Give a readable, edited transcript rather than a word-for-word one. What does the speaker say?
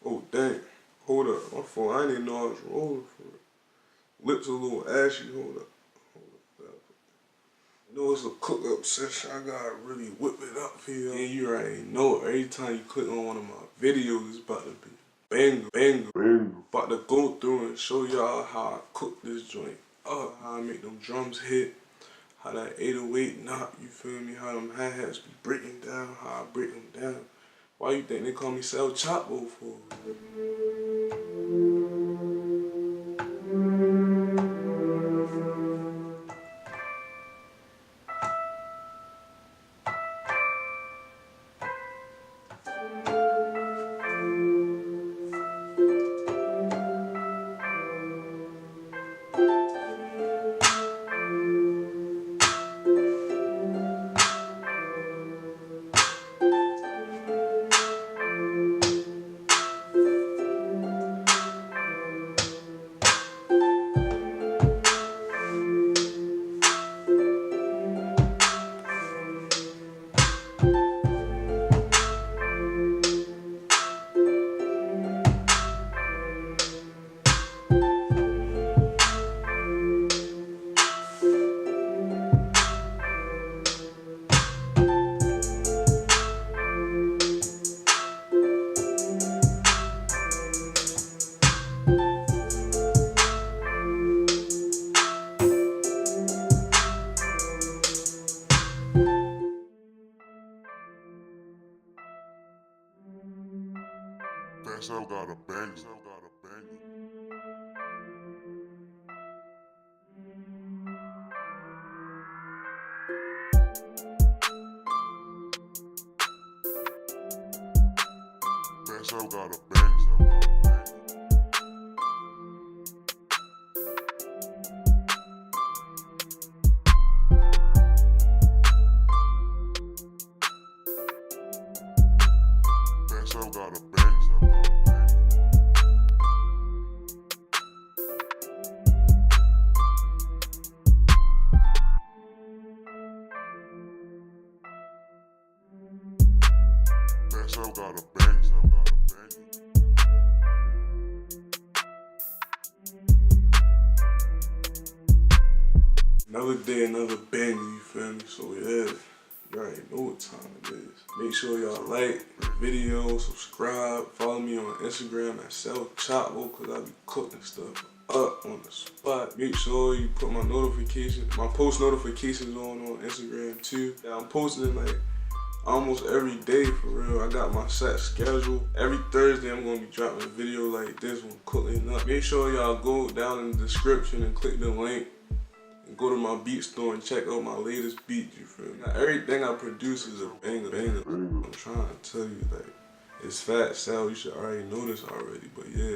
Oh dang, hold up, my phone, I didn't even know I was rolling for it. Lips a little ashy, hold up. You know it's a cook-up session, I gotta really whip it up here. And you already know, every time you click on one of my videos, it's about to be banger, banger, banger. About to go through and show y'all how I cook this joint up, how I make them drums hit, how that 808 knock, you feel me, how them hi-hats be breaking down, how I break them down. Why you think they call me Sal Chapo for? Sal got a banger. Sal got a banger. Sal got a banger. Sal got a banger. Another day, another banger, you feel me? So yeah, you already know what time it is. Make sure y'all like the video, subscribe, follow me on Instagram at Sal Chapo, cause I be cooking stuff up on the spot. Make sure you put my post notifications on Instagram too. Yeah, I'm posting like almost every day for real. I got my set schedule. Every Thursday I'm gonna be dropping a video like this one, cooking up. Make sure y'all go down in the description and click the link and go to my beat store and check out my latest beat, you feel me? Now, everything I produce is a banger. I'm trying to tell you, like, it's Fat Sal, you should already know this already, but yeah.